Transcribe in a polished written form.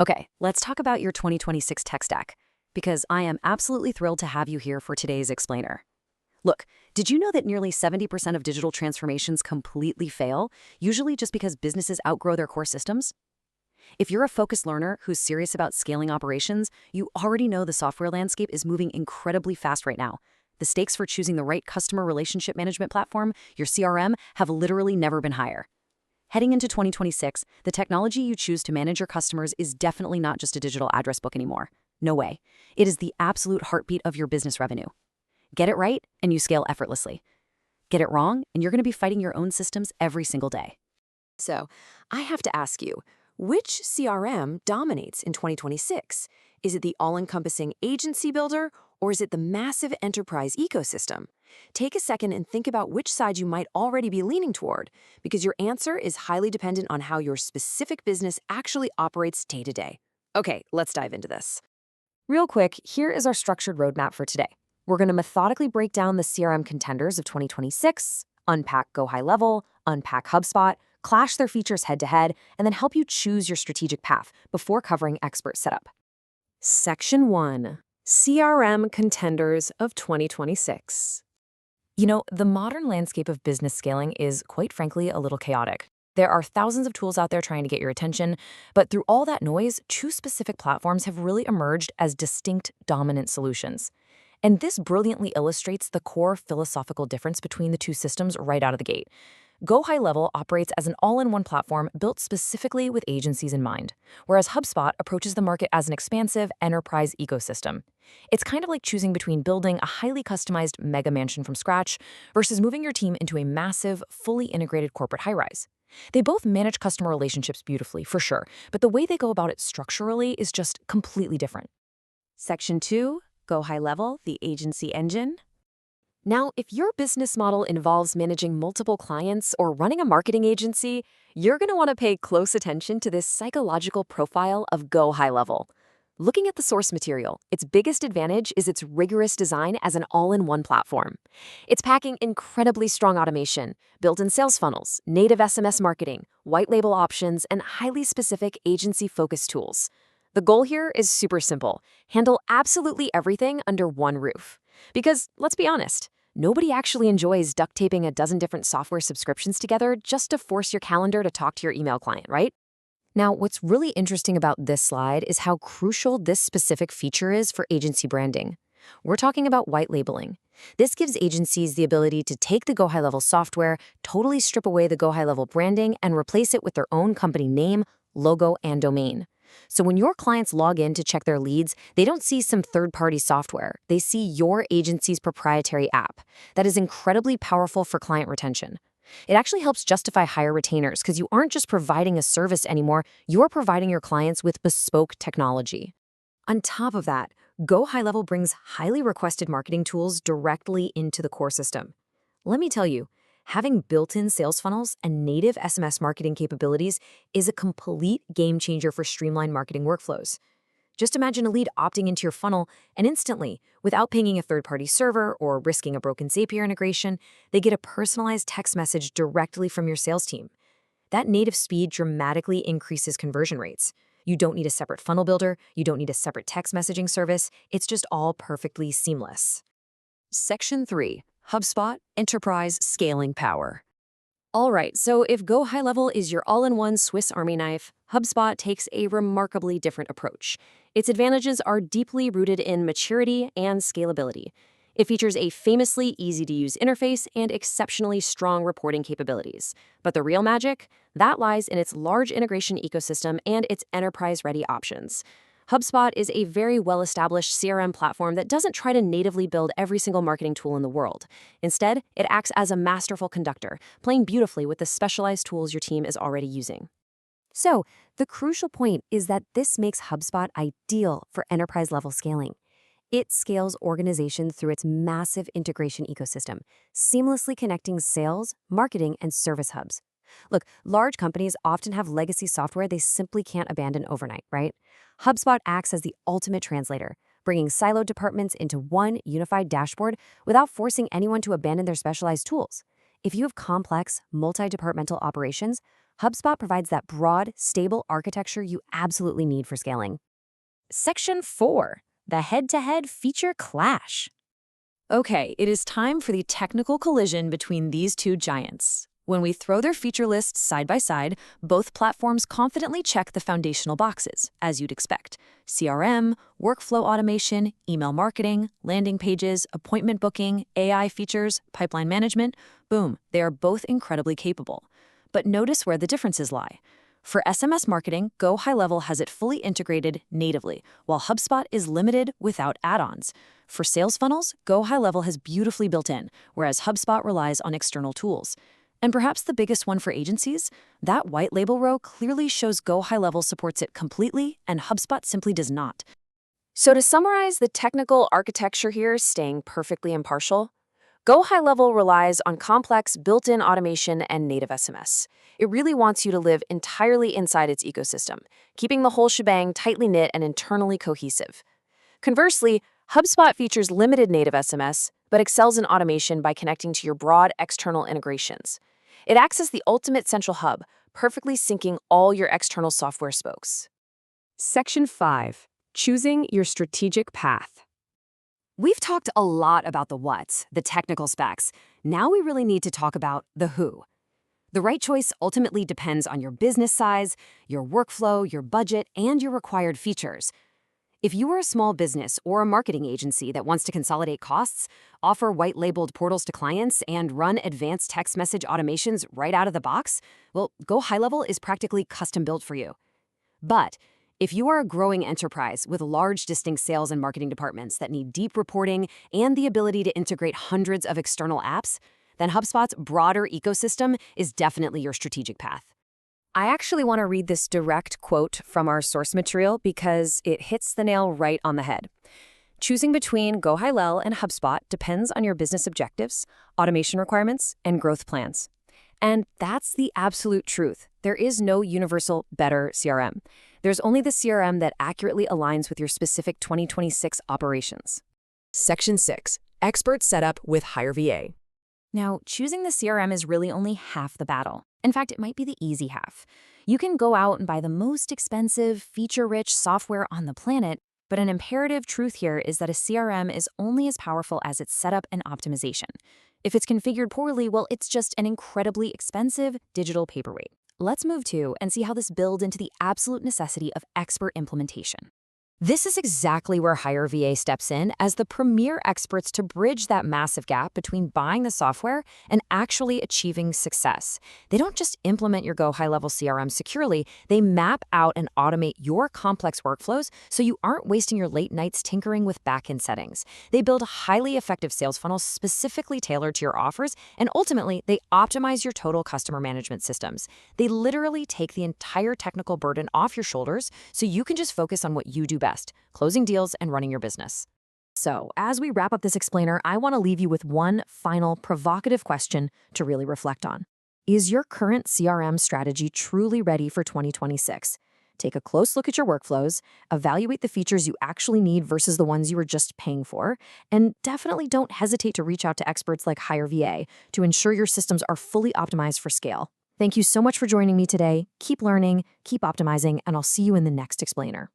Okay, let's talk about your 2026 tech stack, because I am absolutely thrilled to have you here for today's explainer. Look, did you know that nearly 70% of digital transformations completely fail, usually just because businesses outgrow their core systems? If you're a focused learner who's serious about scaling operations, you already know the software landscape is moving incredibly fast right now. The stakes for choosing the right customer relationship management platform, your CRM, have literally never been higher. Heading into 2026, the technology you choose to manage your customers is definitely not just a digital address book anymore. No way. It is the absolute heartbeat of your business revenue. Get it right, and you scale effortlessly. Get it wrong, and you're going to be fighting your own systems every single day. So, I have to ask you, which CRM dominates in 2026? Is it the all-encompassing agency builder, or is it the massive enterprise ecosystem? Take a second and think about which side you might already be leaning toward, because your answer is highly dependent on how your specific business actually operates day to day. Okay, let's dive into this. Real quick, here is our structured roadmap for today. We're going to methodically break down the CRM contenders of 2026, unpack GoHighLevel, unpack HubSpot, clash their features head-to-head, and then help you choose your strategic path before covering expert setup. Section 1. CRM Contenders of 2026. You know, the modern landscape of business scaling is, quite frankly, a little chaotic. There are thousands of tools out there trying to get your attention, but through all that noise, two specific platforms have really emerged as distinct, dominant solutions. And this brilliantly illustrates the core philosophical difference between the two systems right out of the gate. GoHighLevel operates as an all-in-one platform built specifically with agencies in mind, whereas HubSpot approaches the market as an expansive enterprise ecosystem. It's kind of like choosing between building a highly customized mega mansion from scratch versus moving your team into a massive, fully integrated corporate high-rise. They both manage customer relationships beautifully, for sure, but the way they go about it structurally is just completely different. Section 2, GoHighLevel, the agency engine. Now, if your business model involves managing multiple clients or running a marketing agency, you're going to want to pay close attention to this psychological profile of GoHighLevel. Looking at the source material, its biggest advantage is its rigorous design as an all-in-one platform. It's packing incredibly strong automation, built-in sales funnels, native SMS marketing, white label options, and highly specific agency-focused tools. The goal here is super simple: handle absolutely everything under one roof. Because, let's be honest, nobody actually enjoys duct taping a dozen different software subscriptions together just to force your calendar to talk to your email client, right? Now, what's really interesting about this slide is how crucial this specific feature is for agency branding. We're talking about white labeling. This gives agencies the ability to take the GoHighLevel software, totally strip away the GoHighLevel branding, and replace it with their own company name, logo, and domain. So when your clients log in to check their leads, they don't see some third-party software. They see your agency's proprietary app. That is incredibly powerful for client retention. It actually helps justify higher retainers because you aren't just providing a service anymore, you're providing your clients with bespoke technology. On top of that, GoHighLevel brings highly requested marketing tools directly into the core system. Let me tell you, having built-in sales funnels and native SMS marketing capabilities is a complete game changer for streamlined marketing workflows. Just imagine a lead opting into your funnel, and instantly, without pinging a third-party server or risking a broken Zapier integration, they get a personalized text message directly from your sales team. That native speed dramatically increases conversion rates. You don't need a separate funnel builder, you don't need a separate text messaging service, it's just all perfectly seamless. Section 3. HubSpot Enterprise Scaling Power. All right, so if GoHighLevel is your all-in-one Swiss Army knife, HubSpot takes a remarkably different approach. Its advantages are deeply rooted in maturity and scalability. It features a famously easy-to-use interface and exceptionally strong reporting capabilities. But the real magic? That lies in its large integration ecosystem and its enterprise-ready options. HubSpot is a very well-established CRM platform that doesn't try to natively build every single marketing tool in the world. Instead, it acts as a masterful conductor, playing beautifully with the specialized tools your team is already using. So, the crucial point is that this makes HubSpot ideal for enterprise-level scaling. It scales organizations through its massive integration ecosystem, seamlessly connecting sales, marketing, and service hubs. Look, large companies often have legacy software they simply can't abandon overnight, right? HubSpot acts as the ultimate translator, bringing siloed departments into one unified dashboard without forcing anyone to abandon their specialized tools. If you have complex, multi-departmental operations, HubSpot provides that broad, stable architecture you absolutely need for scaling. Section 4. The head-to-head feature clash. Okay, it is time for the technical collision between these two giants. When we throw their feature lists side by side, both platforms confidently check the foundational boxes, as you'd expect. CRM, workflow automation, email marketing, landing pages, appointment booking, AI features, pipeline management. Boom, they are both incredibly capable. But notice where the differences lie. For SMS marketing, GoHighLevel has it fully integrated natively, while HubSpot is limited without add-ons. For sales funnels, GoHighLevel has beautifully built in, whereas HubSpot relies on external tools. And perhaps the biggest one for agencies, that white label row clearly shows GoHighLevel supports it completely and HubSpot simply does not. So to summarize the technical architecture here, staying perfectly impartial, GoHighLevel relies on complex built-in automation and native SMS. It really wants you to live entirely inside its ecosystem, keeping the whole shebang tightly knit and internally cohesive. Conversely, HubSpot features limited native SMS, but excels in automation by connecting to your broad external integrations. It acts as the ultimate central hub, perfectly syncing all your external software spokes. Section 5. Choosing your strategic path. We've talked a lot about the what, the technical specs. Now we really need to talk about the who. The right choice ultimately depends on your business size, your workflow, your budget, and your required features. If you are a small business or a marketing agency that wants to consolidate costs, offer white-labeled portals to clients, and run advanced text message automations right out of the box, well, GoHighLevel is practically custom-built for you. But if you are a growing enterprise with large distinct sales and marketing departments that need deep reporting and the ability to integrate hundreds of external apps, then HubSpot's broader ecosystem is definitely your strategic path. I actually want to read this direct quote from our source material because it hits the nail right on the head. Choosing between GoHighLevel and HubSpot depends on your business objectives, automation requirements, and growth plans. And that's the absolute truth. There is no universal better CRM. There's only the CRM that accurately aligns with your specific 2026 operations. Section 6. Expert setup with HireVA. Now, choosing the CRM is really only half the battle. In fact, it might be the easy half. You can go out and buy the most expensive, feature-rich software on the planet, but an imperative truth here is that a CRM is only as powerful as its setup and optimization. If it's configured poorly, well, it's just an incredibly expensive digital paperweight. Let's move to and see how this builds into the absolute necessity of expert implementation. This is exactly where HireVA steps in as the premier experts to bridge that massive gap between buying the software and actually achieving success. They don't just implement your GoHighLevel CRM securely, they map out and automate your complex workflows so you aren't wasting your late nights tinkering with backend settings. They build highly effective sales funnels specifically tailored to your offers, and ultimately, they optimize your total customer management systems. They literally take the entire technical burden off your shoulders so you can just focus on what you do best. Closing deals and running your business. So, as we wrap up this explainer, I want to leave you with one final provocative question to really reflect on. Is your current CRM strategy truly ready for 2026? Take a close look at your workflows, evaluate the features you actually need versus the ones you were just paying for, and definitely don't hesitate to reach out to experts like HireVA to ensure your systems are fully optimized for scale. Thank you so much for joining me today. Keep learning, keep optimizing, and I'll see you in the next explainer.